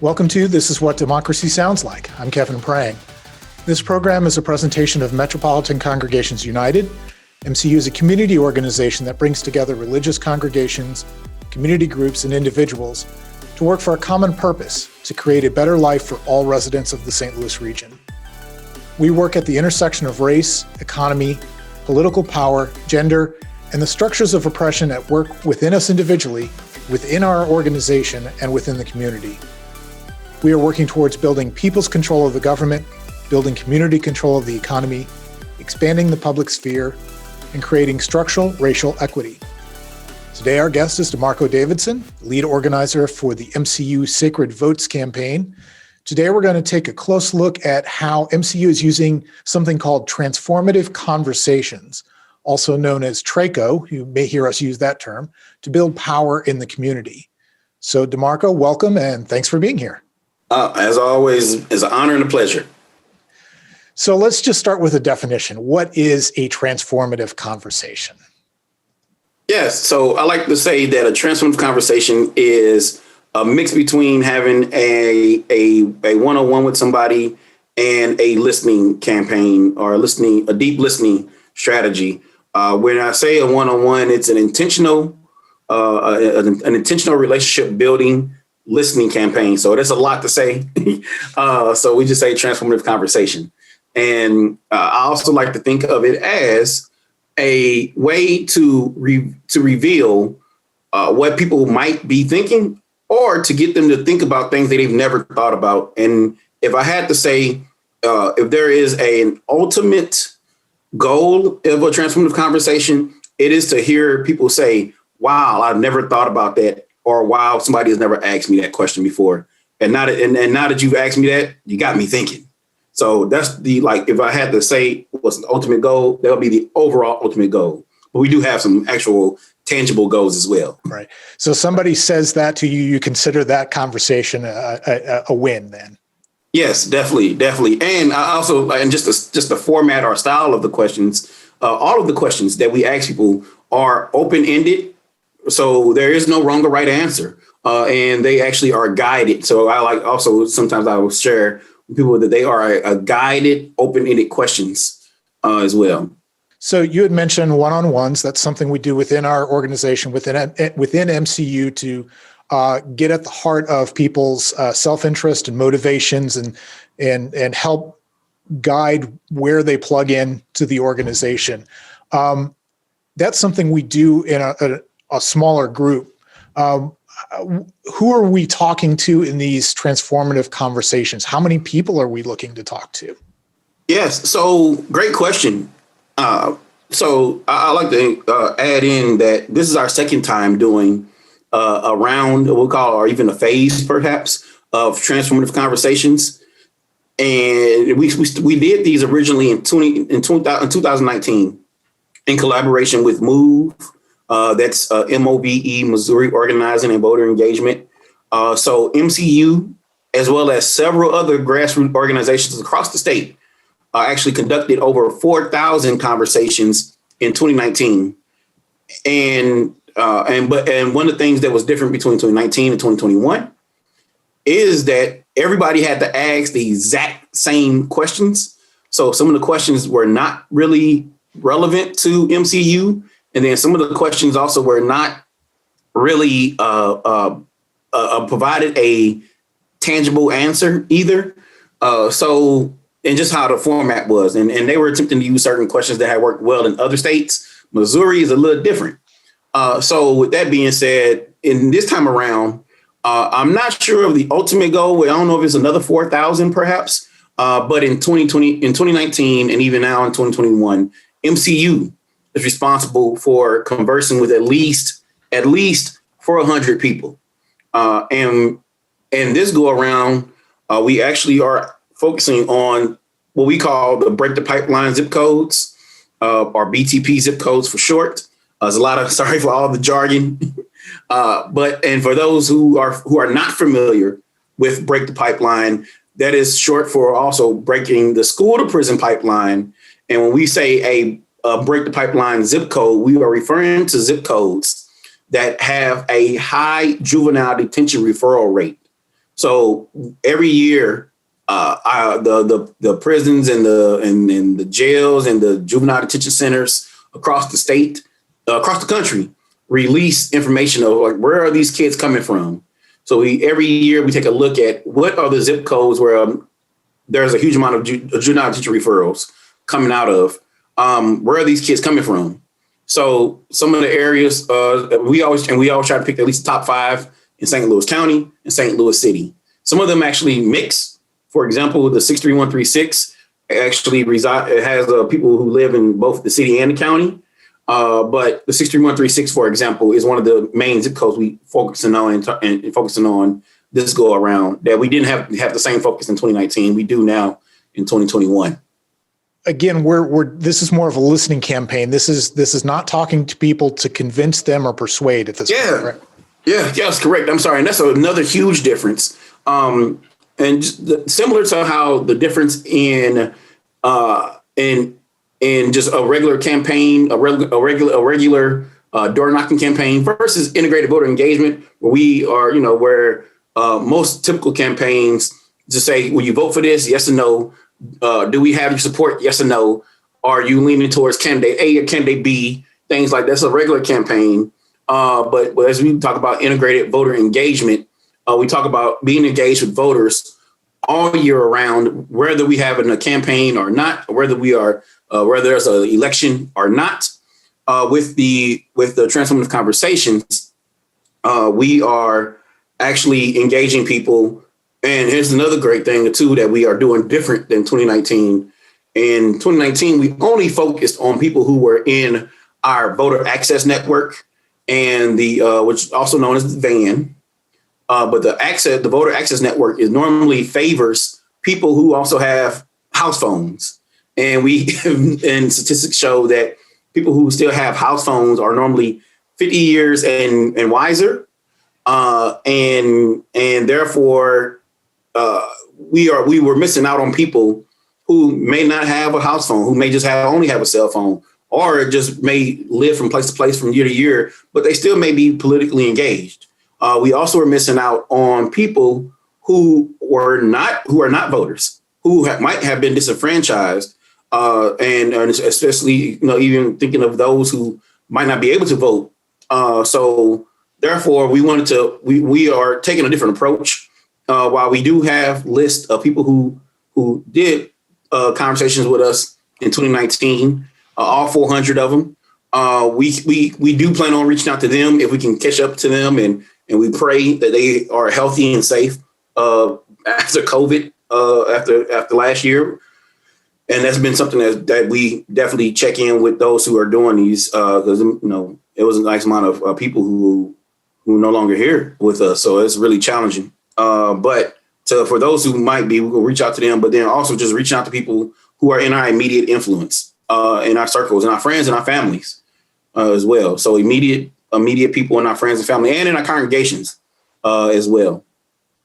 Welcome to This is What Democracy Sounds Like. I'm Kevin Prang. This program is a presentation of Metropolitan Congregations United. MCU is a community organization that brings together religious congregations, community groups, and individuals to work for a common purpose to create a better life for all residents of the St. Louis region. We work at the intersection of race, economy, political power, gender, and the structures of oppression at work within us individually, within our organization, and within the community. We are working towards building people's control of the government, building community control of the economy, expanding the public sphere, and creating structural racial equity. Today, our guest is DeMarco Davidson, lead organizer for the MCU Sacred Votes campaign. Today, we're going to take a close look at how MCU is using something called Transformative Conversations, also known as TRACO, you may hear us use that term, to build power in the community. So DeMarco, welcome and thanks for being here. As always, it's an honor and a pleasure. So let's just start with a definition. What is a transformative conversation? Yes, so I like to say that a transformative conversation is a mix between having a one-on-one with somebody and a listening campaign or a deep listening strategy. When I say a one-on-one, it's an intentional relationship building listening campaign. So there's a lot to say. So we just say transformative conversation. And I also like to think of it as a way to reveal what people might be thinking or to get them to think about things that they've never thought about. And if I had to say, if there is an ultimate goal of a transformative conversation, it is to hear people say, wow, I've never thought about that. Or wow, somebody has never asked me that question before. And now that you've asked me that, you got me thinking. So that's if I had to say what's the ultimate goal, that'll be the overall ultimate goal. But we do have some actual tangible goals as well. Right. So somebody says that to you, you consider that conversation a win then? Yes, definitely. And I also, and just the format or style of the questions, all of the questions that we ask people are open-ended. So there is no wrong or right answer, and they actually are guided. So sometimes I will share with people that they are a guided, open-ended questions as well. So you had mentioned one-on-ones. That's something we do within our organization, within MCU, to get at the heart of people's self-interest and motivations and help guide where they plug in to the organization. That's something we do in a smaller group. Who are we talking to in these transformative conversations? How many people are we looking to talk to? Yes, so great question. So I like to add in that this is our second time doing a round, we'll call, or even a phase perhaps, of transformative conversations. And we did these originally in 2019 in collaboration with MOVE. That's MOVE, Missouri Organizing and Voter Engagement. So MCU, as well as several other grassroots organizations across the state, actually conducted over 4,000 conversations in 2019. And one of the things that was different between 2019 and 2021 is that everybody had to ask the exact same questions. So some of the questions were not really relevant to MCU. And then some of the questions also were not really provided a tangible answer either. And just how the format was. And they were attempting to use certain questions that had worked well in other states. Missouri is a little different. So with that being said, in this time around, I'm not sure of the ultimate goal. I don't know if it's another 4,000 perhaps. But in 2019, and even now in 2021, MCU is responsible for conversing with at least 400 people. And this go around, we actually are focusing on what we call the break the pipeline zip codes, or BTP zip codes for short. There's a lot of, sorry for all the jargon, and for those who are not familiar with break the pipeline, that is short for also breaking the school to prison pipeline. And when we say a break the pipeline zip code, we are referring to zip codes that have a high juvenile detention referral rate. So every year, the prisons and the jails and the juvenile detention centers across the state, across the country, release information of like where are these kids coming from. So every year we take a look at what are the zip codes where there's a huge amount of juvenile detention referrals coming out of. Where are these kids coming from? So some of the areas we always try to pick at least the top 5 in St. Louis County and St. Louis City. Some of them actually mix. For example, the 63136 actually has people who live in both the city and the county. But the 63136, for example, is one of the main zip codes we focusing on this go around that we didn't have the same focus in 2019. We do now in 2021. Again, this is more of a listening campaign. This is not talking to people to convince them or persuade at this point. Right? Yeah, that's correct. I'm sorry. And that's another huge difference. And similar to how the difference in just a regular campaign, a regular door knocking campaign versus integrated voter engagement, where we are, where most typical campaigns just say, will you vote for this? Yes or no. Do we have your support? Yes or no. Are you leaning towards candidate A or candidate B? Things like that's a regular campaign. But as we talk about integrated voter engagement, we talk about being engaged with voters all year around, whether we have in a campaign or not, or whether we are whether there's an election or not. With the Transformative Conversations, we are actually engaging people. And here's another great thing too that we are doing different than 2019. In 2019, we only focused on people who were in our voter access network and the which is also known as the VAN. But the voter access network normally favors people who also have house phones. And and statistics show that people who still have house phones are normally 50 years and wiser. And therefore, we were missing out on people who may not have a house phone, who may just only have a cell phone, or just may live from place to place from year to year, but they still may be politically engaged. We also are missing out on people who are not voters, who might have been disenfranchised, and especially even thinking of those who might not be able to vote. So therefore, we are taking a different approach. While we do have lists of people who did conversations with us in 2019, all 400 of them, we do plan on reaching out to them if we can catch up to them, and we pray that they are healthy and safe after COVID, after last year. And that's been something that we definitely check in with those who are doing these, because it was a nice amount of people who no longer here with us, so it's really challenging. But for those who might be, we'll reach out to them, but then also just reaching out to people who are in our immediate influence, in our circles, and our friends and our families as well. So immediate people in our friends and family, and in our congregations as well.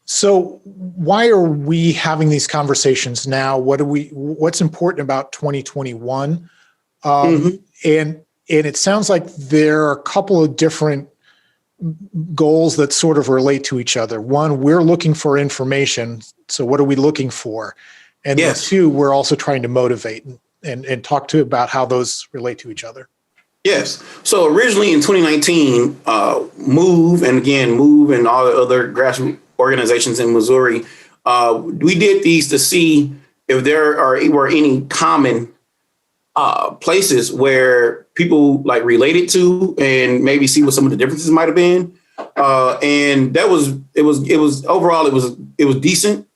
So why are we having these conversations now? What's important about 2021? And it sounds like there are a couple of different goals that sort of relate to each other. One, we're looking for information. So what are we looking for? And then two, we're also trying to motivate and talk about how those relate to each other. Yes. So originally in 2019, MOVE and all the other grassroots organizations in Missouri, we did these to see if there were any common places where people like related to, and maybe see what some of the differences might have been. And it was overall it was decent.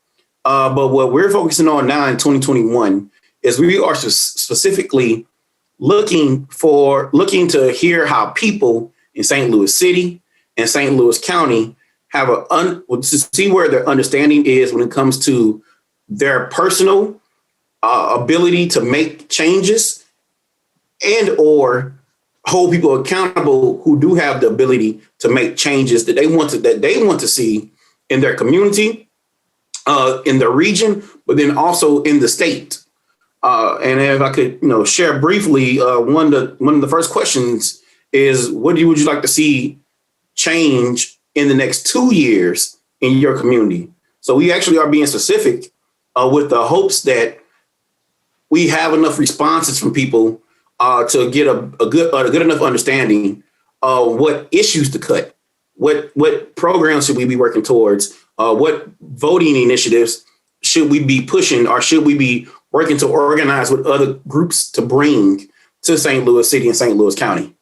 But what we're focusing on now in 2021 is we are specifically looking to hear how people in St. Louis City and St. Louis County have to see where their understanding is when it comes to their personal ability to make changes, and or hold people accountable who do have the ability to make changes that they want to see in their community, in their region, but then also in the state. And if I could, share briefly, one of the first questions is, would you like to see change in the next 2 years in your community? So we actually are being specific with the hopes that we have enough responses from people to get a good enough understanding of what issues to cut, what programs should we be working towards, what voting initiatives should we be pushing, or should we be working to organize with other groups to bring to St. Louis City and St. Louis County.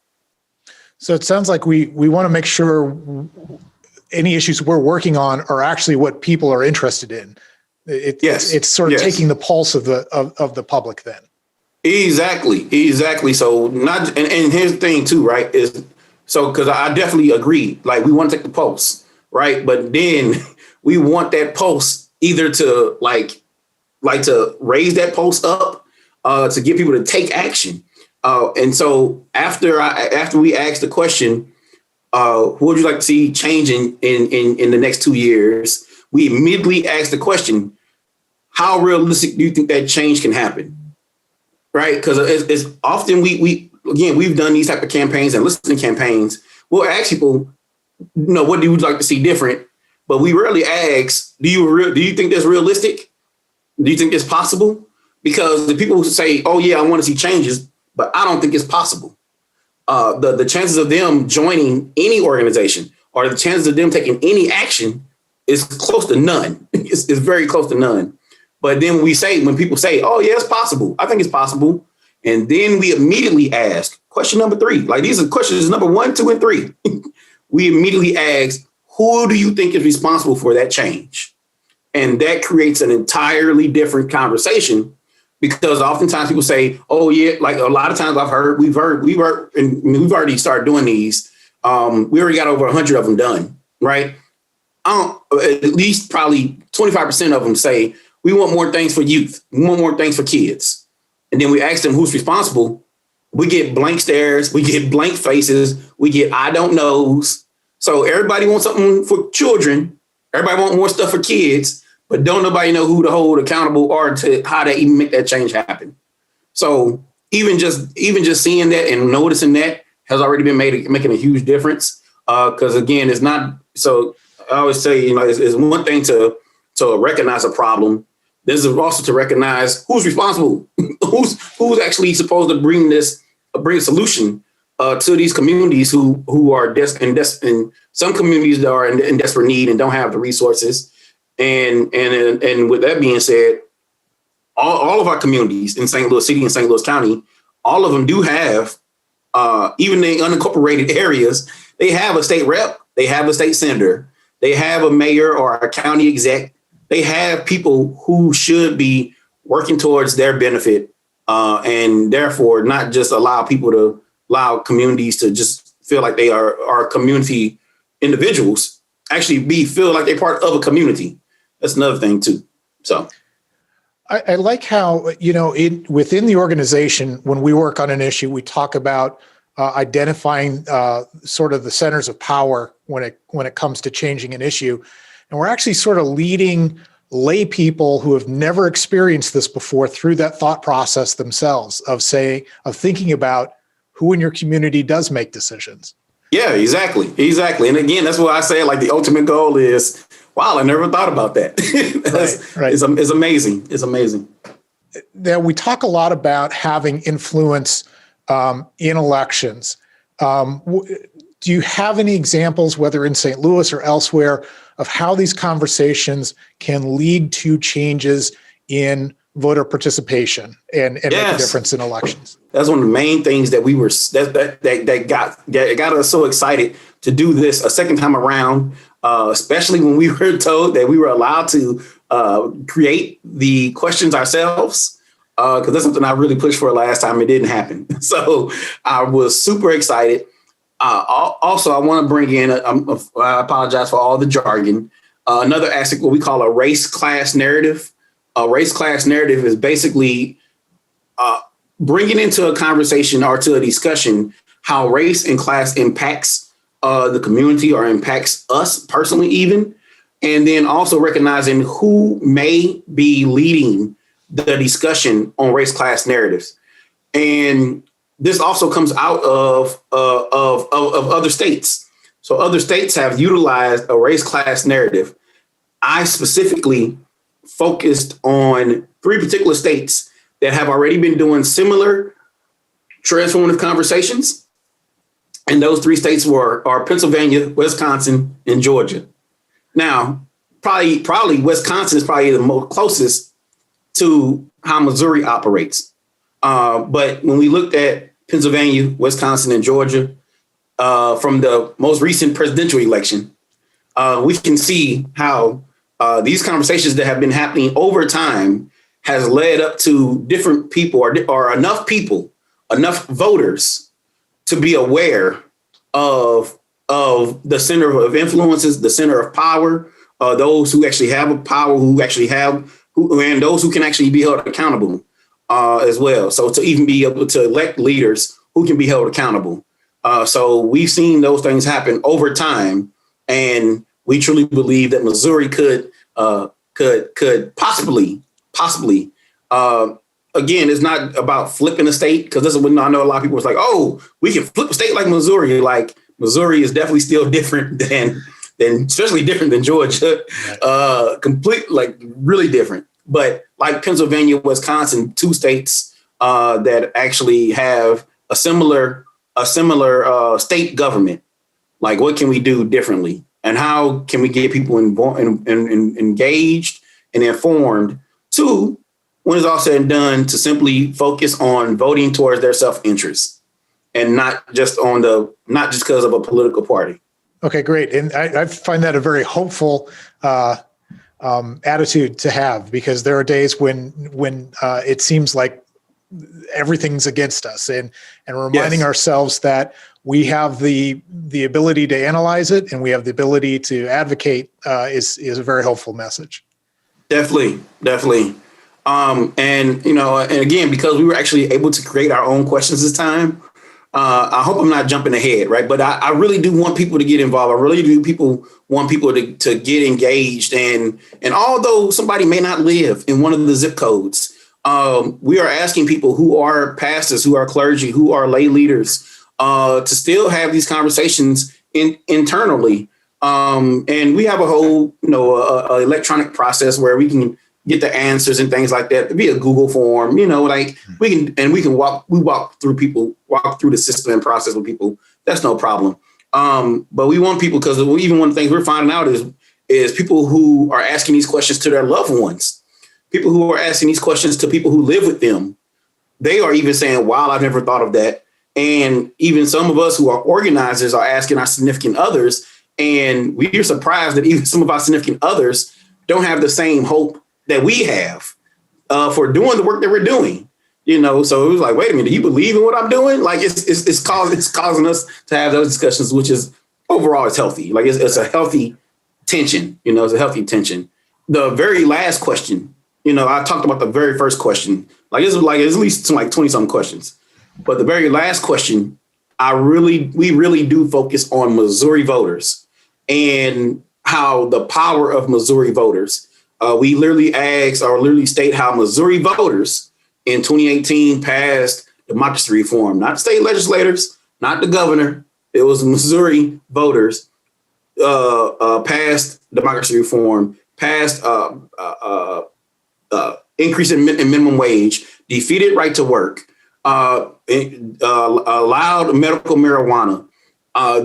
So it sounds like we want to make sure any issues we're working on are actually what people are interested in. It's sort of taking the pulse of the public then. Exactly. So not, and here's the thing too, right? Is so, because I definitely agree. Like, we want to take the pulse, right? But then we want that pulse either to like to raise that pulse up, to get people to take action. And so after we ask the question, what would you like to see changing in the next 2 years? We immediately ask the question, how realistic do you think that change can happen? Right? Because it's often we've done these type of campaigns and listening campaigns. We'll ask people, what do you like to see different? But we rarely ask, do you think that's realistic? Do you think it's possible? Because the people who say, oh yeah, I want to see changes, but I don't think it's possible. The chances of them joining any organization or the chances of them taking any action is close to none. It's very close to none. But then when people say, oh yeah, it's possible, I think it's possible. And then we immediately ask question number 3. Like, these are questions number 1, 2, and 3. We immediately ask, who do you think is responsible for that change? And that creates an entirely different conversation, because oftentimes people say, oh yeah, like a lot of times we've heard, and we've already started doing these. We already got over 100 of them done, right? At least probably 25% of them say, we want more things for youth. We want more things for kids. And then we ask them who's responsible. We get blank stares. We get blank faces. We get I don't knows. So everybody wants something for children. Everybody wants more stuff for kids, but don't nobody know who to hold accountable or to how to even make that change happen. So even just seeing that and noticing that has already been making a huge difference. Because again, it's not so. I always say, it's one thing to recognize a problem. This is also to recognize who's responsible, who's actually supposed to bring a solution to these communities who are in some communities that are in desperate need and don't have the resources. And with that being said, all of our communities in St. Louis City and St. Louis County, all of them do have, even the unincorporated areas, they have a state rep, they have a state senator, they have a mayor or a county exec. They have people who should be working towards their benefit, and therefore not just allow communities to just feel like they are community individuals, actually feel like they're part of a community. That's another thing too. So I like how, within the organization, when we work on an issue, we talk about identifying sort of the centers of power when it comes to changing an issue. And we're actually sort of leading lay people who have never experienced this before through that thought process themselves of thinking about who in your community does make decisions. Yeah, exactly. And again, that's what I say, like the ultimate goal is, wow, I never thought about that. Right. It's amazing. It's amazing. Now, we talk a lot about having influence in elections. Do you have any examples, whether in St. Louis or elsewhere, of how these conversations can lead to changes in voter participation and make a difference in elections? That's one of the main things that we were that got us so excited to do this a second time around, especially when we were told that we were allowed to create the questions ourselves. Because that's something I really pushed for last time. It didn't happen. So I was super excited. Also, I want to bring in, I apologize for all the jargon, another aspect, what we call a race-class narrative. A race-class narrative is basically bringing into a conversation or to a discussion how race and class impacts the community or impacts us personally even, and then also recognizing who may be leading the discussion on race-class narratives. And this also comes out of other states. So other states have utilized a race-class narrative. I specifically focused on 3 particular states that have already been doing similar transformative conversations. And those 3 states are Pennsylvania, Wisconsin, and Georgia. Now, probably Wisconsin is probably the most closest to how Missouri operates. But when we looked at Pennsylvania, Wisconsin, and Georgia from the most recent presidential election, we can see how these conversations that have been happening over time has led up to different people or enough people, enough voters to be aware of the center of influences, the center of power, those who actually have a power, and those who can actually be held accountable as well. So to even be able to elect leaders who can be held accountable. So we've seen those things happen over time, and we truly believe that Missouri could possibly. Again, it's not about flipping a state, because this is when I know a lot of people was like, oh, we can flip a state like Missouri. Like, Missouri is definitely still different than especially different than Georgia, like really different. But like Pennsylvania, Wisconsin, 2 states that actually have a similar state government. Like, what can we do differently, and how can we get people engaged and informed to, when it's all said and done, to simply focus on voting towards their self-interest and not just because of a political party. Okay, great. And I find that a very hopeful attitude to have, because there are days when it seems like everything's against us, and reminding ourselves that we have the ability to analyze it and we have the ability to advocate is a very hopeful message. Definitely. And again, because we were actually able to create our own questions this time, I hope I'm not jumping ahead, right? But I really do want people to get involved. I really do want people to get engaged. And although somebody may not live in one of the zip codes, we are asking people who are pastors, who are clergy, who are lay leaders, to still have these conversations internally. And we have a whole, electronic process where we can get the answers and things like that. It'd be a Google form, we can walk through the system and process with people. That's no problem. But we want people, because even one of the things we're finding out is people who are asking these questions to their loved ones, people who are asking these questions to people who live with them. They are even saying, wow, I've never thought of that. And even some of us who are organizers are asking our significant others, and we're surprised that even some of our significant others don't have the same hope that we have for doing the work that we're doing, So it was like, wait a minute, do you believe in what I'm doing? Like, it's causing us to have those discussions, which is overall it's healthy. Like, it's a healthy tension. It's a healthy tension. The very last question, I talked about the very first question. Like, it's like at least like 20 something questions, but the very last question, we really do focus on Missouri voters and how the power of Missouri voters. We literally state how Missouri voters in 2018 passed democracy reform, not state legislators, not the governor. It was Missouri voters passed democracy reform, passed increase in minimum wage, defeated right to work, allowed medical marijuana.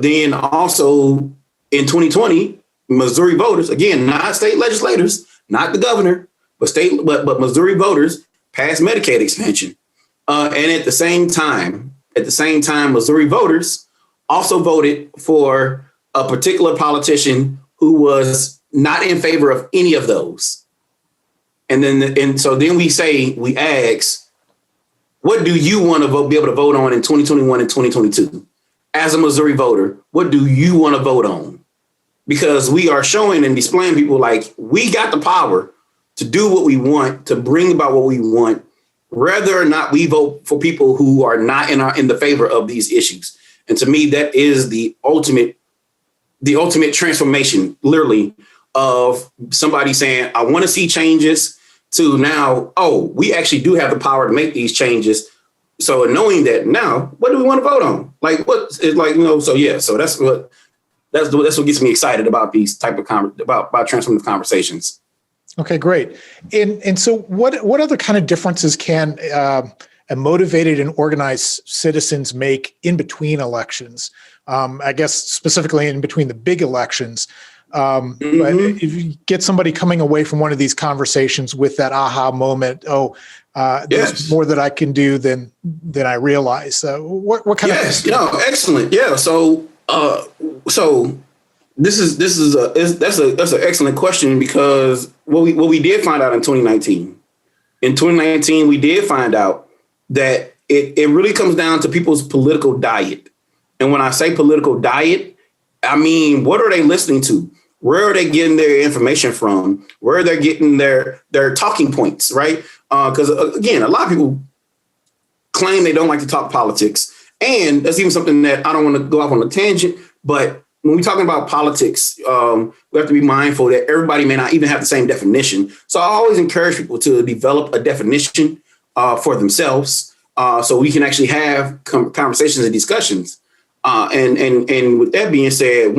Then also in 2020, Missouri voters, again, not state legislators, not the governor, but Missouri voters passed Medicaid expansion. And at the same time, Missouri voters also voted for a particular politician who was not in favor of any of those. So then we ask, what do you want to be able to vote on in 2021 and 2022? As a Missouri voter, what do you want to vote on? Because we are showing and displaying people like we got the power to do what we want, to bring about what we want, whether or not we vote for people who are not in the favor of these issues. And to me, that is the ultimate transformation, literally, of somebody saying, I want to see changes, to now, oh, we actually do have the power to make these changes. So knowing that now, what do we want to vote on? Like, what is like, so yeah, so that's what that's what gets me excited about these type of about transformative conversations. Okay, great. And so what other kind of differences can a motivated and organized citizens make in between elections? I guess specifically in between the big elections. But if you get somebody coming away from one of these conversations with that aha moment, there's more that I can do than I realize. What kind of? Yes, excellent. Yeah. So that's an excellent question, because what we did find out in 2019. In 2019, we did find out that it really comes down to people's political diet. And when I say political diet, I mean, what are they listening to? Where are they getting their information from? Where are they getting their talking points, right? Because again, a lot of people claim they don't like to talk politics. And that's even something that I don't want to go off on a tangent. But when we're talking about politics, we have to be mindful that everybody may not even have the same definition. So I always encourage people to develop a definition for themselves, so we can actually have conversations and discussions. And with that being said,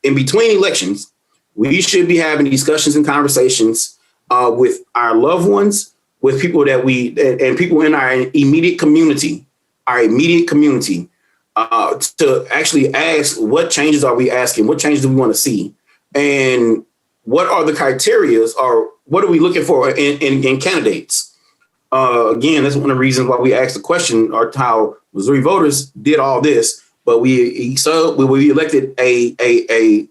in between elections, we should be having discussions and conversations with our loved ones, with people and people in our immediate community, to actually ask, what changes are we asking? What changes do we want to see? And what are the criteria, or what are we looking for in candidates? Again, that's one of the reasons why we asked the question, or how Missouri voters did all this. But we elected a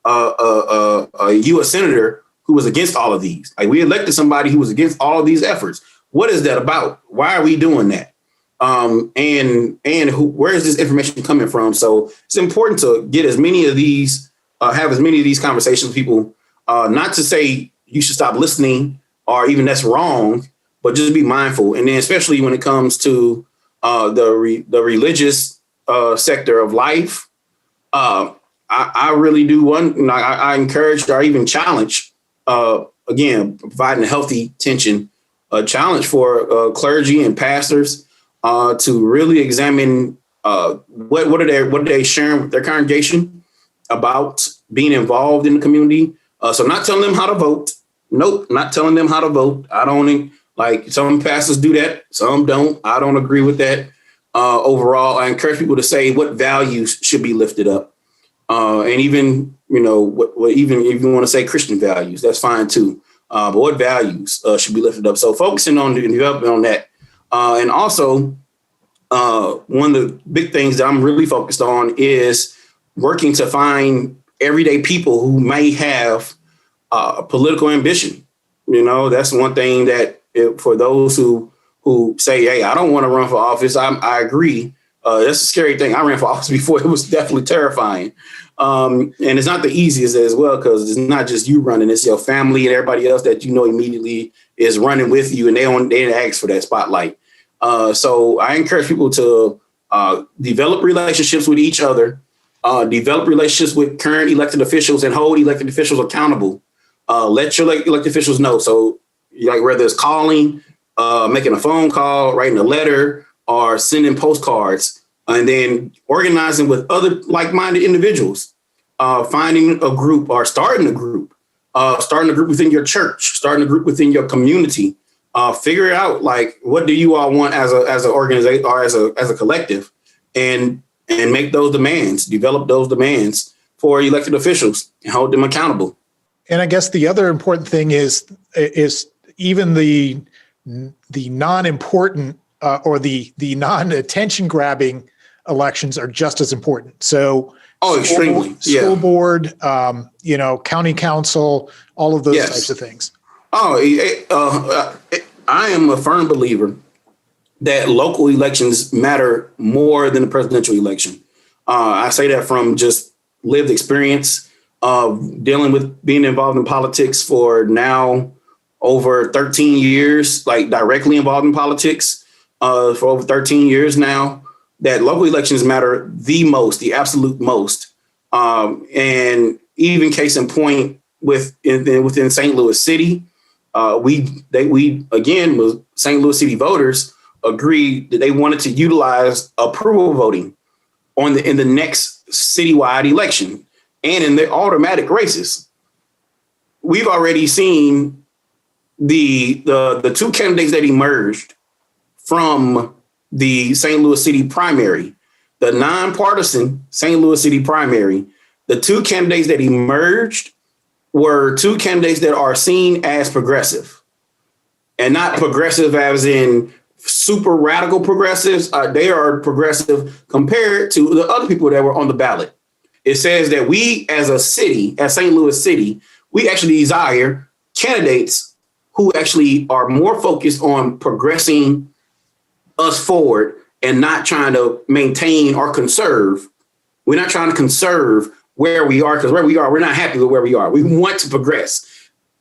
U.S. senator who was against all of these. Like, we elected somebody who was against all of these efforts. What is that about? Why are we doing that? Where is this information coming from? So it's important to get as many of these, have as many of these conversations with people, not to say you should stop listening or even that's wrong, but just be mindful. And then especially when it comes to the religious sector of life, I really do I encourage or even challenge, again, providing a healthy tension, a challenge for clergy and pastors to really examine what are they sharing with their congregation about being involved in the community. So not telling them how to vote. Nope, not telling them how to vote. I don't like, some pastors do that, some don't. I don't agree with that. Overall, I encourage people to say what values should be lifted up. And even, even if you want to say Christian values, that's fine too. But what values should be lifted up? So focusing on the development on that. And also, one of the big things that I'm really focused on is working to find everyday people who may have political ambition. That's one thing that for those who say, hey, I don't want to run for office, I agree. That's a scary thing. I ran for office before. It was definitely terrifying. And it's not the easiest as well, because it's not just you running, it's your family and everybody else that immediately is running with you, and they didn't ask for that spotlight. So I encourage people to develop relationships with each other, develop relationships with current elected officials, and hold elected officials accountable. Let your elected officials know. So whether it's calling, making a phone call, writing a letter, or sending postcards, and then organizing with other like-minded individuals, finding a group or starting a group within your church, starting a group within your community. Figure out what do you all want as an organization or as a collective, and make those demands, develop those demands for elected officials and hold them accountable. And I guess the other important thing is even the non-important or the non-attention grabbing elections are just as important. So extremely. School board, county council, all of those types of things. I am a firm believer that local elections matter more than the presidential election. I say that from just lived experience of dealing with being involved in politics for now over 13 years, directly involved in politics for over 13 years now, that local elections matter the most, the absolute most. And even case in point within St. Louis City, St. Louis City voters agreed that they wanted to utilize approval voting in the next citywide election. and in the automatic races. We've already seen the two candidates that emerged from the St. Louis City primary, the nonpartisan St. Louis City primary. The two candidates that emerged were two candidates that are seen as progressive, and not progressive as in super radical progressives. They are progressive compared to the other people that were on the ballot. It says that we as a city, as St. Louis City, we actually desire candidates who actually are more focused on progressing us forward and not trying to maintain or conserve. We're not trying to conserve where we are, because where we are, we're not happy with where we are. We want to progress.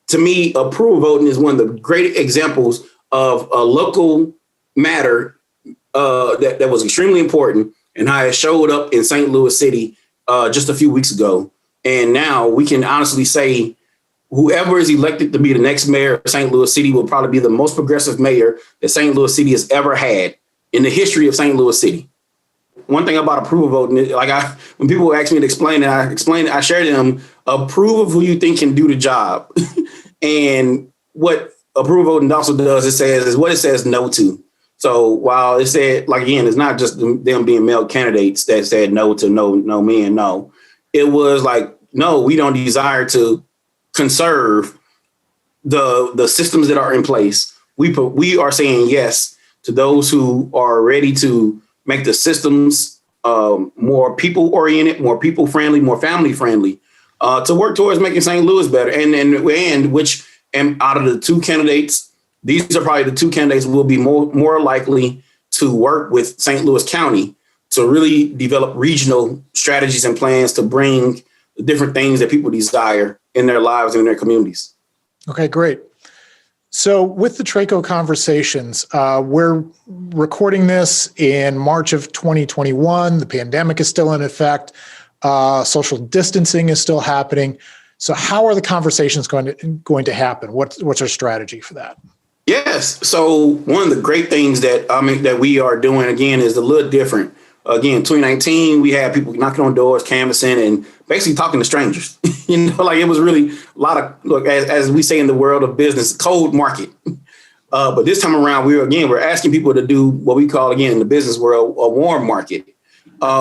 To me, approval voting is one of the great examples of a local matter that was extremely important, and how it showed up in St. Louis City just a few weeks ago. And now we can honestly say whoever is elected to be the next mayor of St. Louis City will probably be the most progressive mayor that St. Louis City has ever had in the history of St. Louis City. One thing about approval voting, when people ask me to explain it, I share them, approve of who you think can do the job. And what approval voting also does, it says no to. So while it said, like, again, it's not just them being male candidates that said no to no men, no. It was like, no, we don't desire to conserve the systems that are in place. We are saying yes to those who are ready to make the systems more people-oriented, more people-friendly, more family-friendly, to work towards making St. Louis better. And out of the two candidates, these are probably the two candidates who will be more likely to work with St. Louis County to really develop regional strategies and plans to bring the different things that people desire in their lives and in their communities. Okay, great. So with the Traco Conversations, we're recording this in March of 2021. The pandemic is still in effect. Social distancing is still happening. So how are the conversations going to happen? What's our strategy for that? Yes. So one of the great things that we are doing, again, is a little different. Again, 2019, we had people knocking on doors, canvassing, and basically talking to strangers. It was really a lot of, as we say in the world of business, cold market. But this time around, we're asking people to do what we call, again, in the business world, a warm market.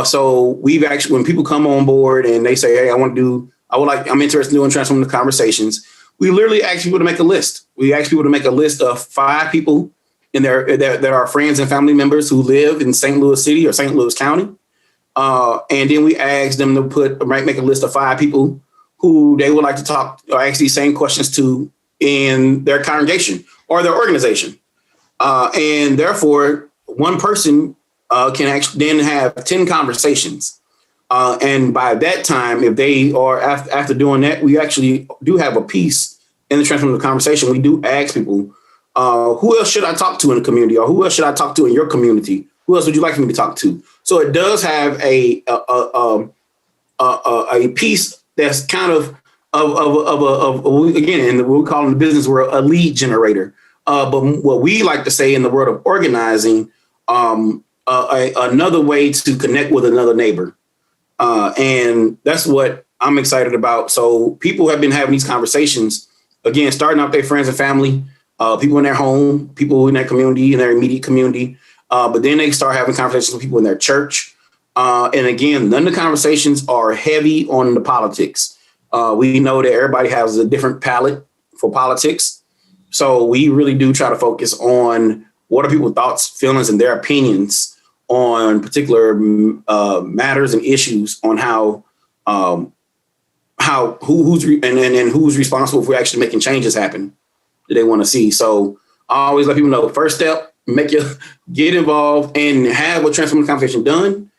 So we've actually, when people come on board and they say, hey, I'm interested in doing Transformative Conversations, we literally ask people to make a list. We ask people to make a list of 5 people that are friends and family members who live in St. Louis City or St. Louis County. And then we ask them to make a list of 5 people who they would like to talk or ask these same questions to in their congregation or their organization. And therefore, one person can actually then have 10 conversations. And by that time, if they are after doing that, we actually do have a piece in the Transformative Conversation. We do ask people, who else should I talk to in the community, or who else should I talk to in your community? Who else would you like me to talk to? So it does have a piece that's kind of again, and we'll call in the business world a lead generator. But what we like to say in the world of organizing, another way to connect with another neighbor. And that's what I'm excited about. So people have been having these conversations, again, starting out their friends and family, people in their home, people in their community, in their immediate community. But then they start having conversations with people in their church. And again, none of the conversations are heavy on the politics. We know that everybody has a different palette for politics. So we really do try to focus on what are people's thoughts, feelings, and their opinions on particular matters and issues, on who's responsible for actually making changes happen that they want to see. So I always let people know, first step, get involved and have a Transformative Conversation done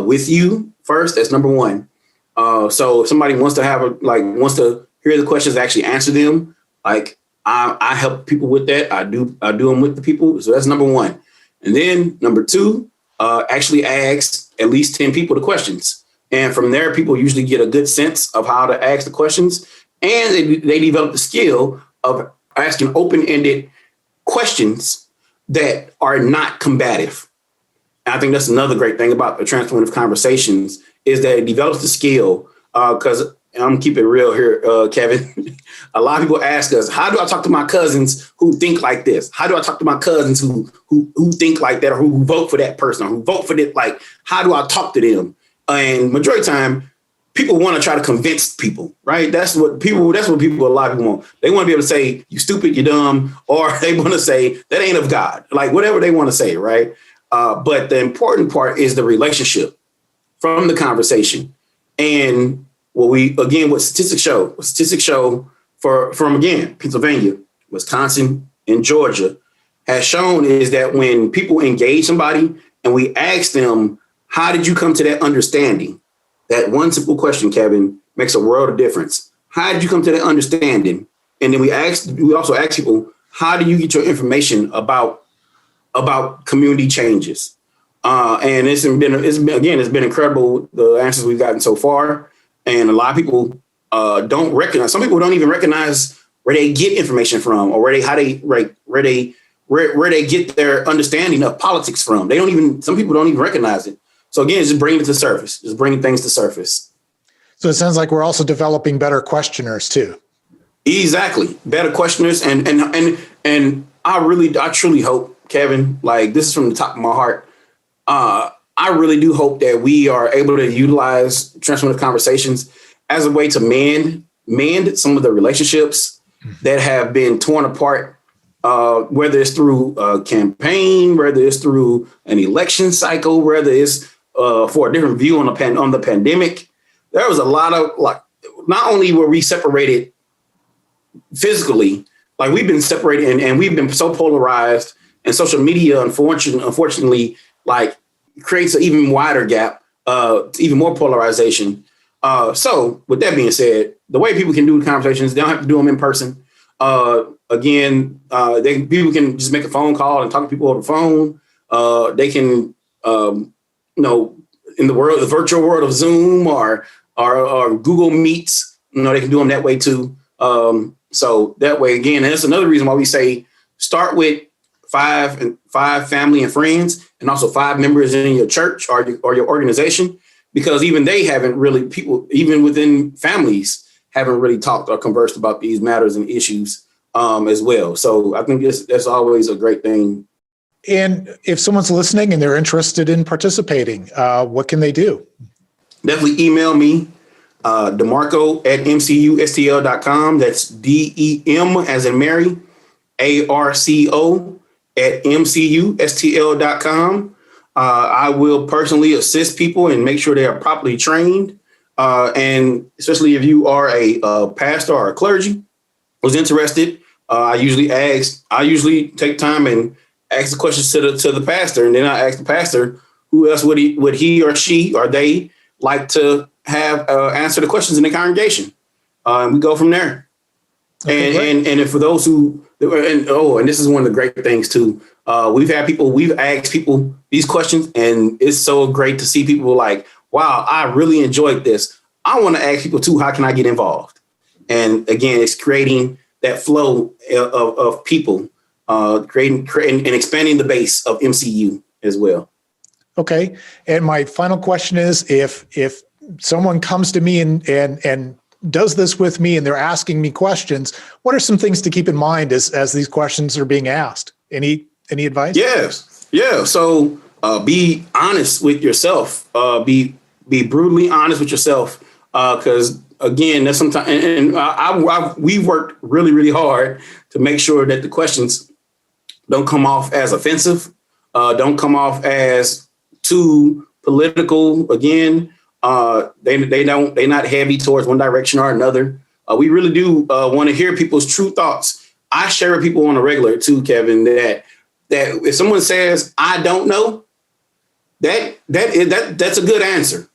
with you first. That's number one. So if somebody wants to hear the questions, actually answer them. Like I help people with that. I do them with the people. So that's number one. And then number two, actually ask at least 10 people the questions. And from there, people usually get a good sense of how to ask the questions. And they develop the skill of asking open-ended questions that are not combative. And I think that's another great thing about the Transformative Conversations, is that it develops the skill because I'm gonna keep it real here, Kevin. A lot of people ask us, how do I talk to my cousins who think like this? How do I talk to my cousins who think like that, or who vote for that person, or who vote for that? Like, how do I talk to them? And majority of the time, people want to try to convince people, right? That's what people, a lot of people want. They want to be able to say, you stupid, you dumb, or they want to say, that ain't of God, like whatever they want to say, right? But the important part is the relationship from the conversation. And what statistics show from again, Pennsylvania, Wisconsin, and Georgia has shown is that when people engage somebody and we ask them, how did you come to that understanding? That one simple question, Kevin, makes a world of difference. How did you come to that understanding? And then we also ask people, how do you get your information about community changes? And it's been incredible, the answers we've gotten so far. And a lot of people don't recognize. Some people don't even recognize where they get information from, or where they get their understanding of politics from. Some people don't even recognize it. So again, just bringing it to surface, just bringing things to surface. So it sounds like we're also developing better questioners too. Exactly, better questioners, and I truly hope, Kevin, like this is from the top of my heart. I really do hope that we are able to utilize Transformative Conversations as a way to mend some of the relationships that have been torn apart, whether it's through a campaign, whether it's through an election cycle, whether it's for a different view on the pandemic. There was a lot of, like, not only were we separated physically, like we've been separated and we've been so polarized, and social media, unfortunately, like creates an even wider gap, even more polarization. So with that being said, the way people can do the conversations, they don't have to do them in person. People can just make a phone call and talk to people over the phone. They can, in the virtual world of Zoom or Google Meets, they can do them that way too. So that way, again, and that's another reason why we say start with five family and friends, and also 5 members in your church or your organization, because even they haven't really, people even within families haven't really talked or conversed about these matters and issues as well. So I think that's always a great thing. And if someone's listening and they're interested in participating, what can they do? Definitely email me, DeMarco at MCUSTL.com. That's DEM as in Mary, ARCO at MCUSTL.com. I will personally assist people and make sure they are properly trained. And especially if you are a pastor or a clergy who's interested, I usually take time and ask the questions to the pastor, and then I ask the pastor who else would he or she or they like to have answer the questions in the congregation, and we go from there. Okay, and for those who and this is one of the great things too. We've asked people these questions, and it's so great to see people like, wow, I really enjoyed this. I want to ask people too, how can I get involved? And again, it's creating that flow of people, creating and expanding the base of MCU as well. Okay. And my final question is, if someone comes to me and does this with me and they're asking me questions, what are some things to keep in mind as these questions are being asked? Any advice? Yes. Yeah. So be honest with yourself. Be brutally honest with yourself. Because again, that's sometimes, and we've worked really, really hard to make sure that the questions don't come off as offensive, don't come off as too political. Again, they're not heavy towards one direction or another. We really do want to hear people's true thoughts. I share with people on a regular too, Kevin, that if someone says, I don't know, that's a good answer.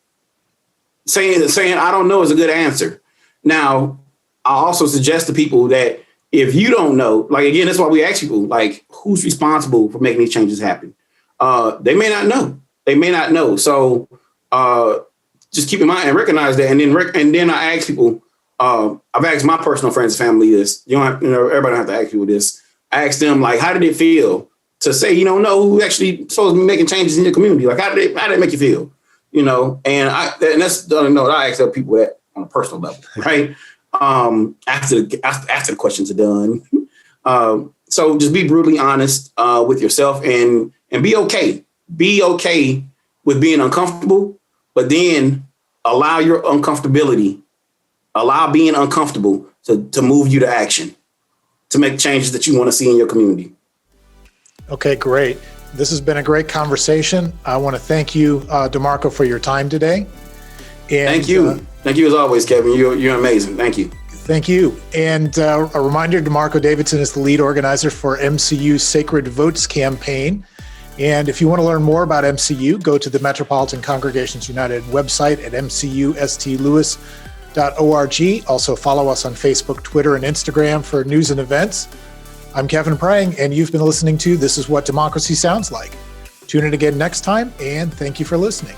Saying I don't know is a good answer. Now, I also suggest to people that if you don't know, like, again, that's why we ask people, like, who's responsible for making these changes happen? They may not know. So just keep in mind and recognize that. And then I ask people, I've asked my personal friends and family this. Everybody don't have to ask people this. I asked them, like, how did it feel to say you don't know who actually supposed to be making changes in your community? Like, how did it make you feel? And that's the note I ask other people that on a personal level, right? After the questions are done. So just be brutally honest with yourself and be okay. Be okay with being uncomfortable, but then allow your uncomfortability, allow being uncomfortable to move you to action, to make changes that you want to see in your community. Okay, great. This has been a great conversation. I want to thank you, DeMarco, for your time today. And, thank you. Thank you as always, Kevin. You're amazing. Thank you. Thank you. And a reminder, DeMarco Davidson is the lead organizer for MCU Sacred Votes campaign. And if you want to learn more about MCU, go to the Metropolitan Congregations United website at mcustlewis.org. Also follow us on Facebook, Twitter, and Instagram for news and events. I'm Kevin Prang, and you've been listening to This Is What Democracy Sounds Like. Tune in again next time, and thank you for listening.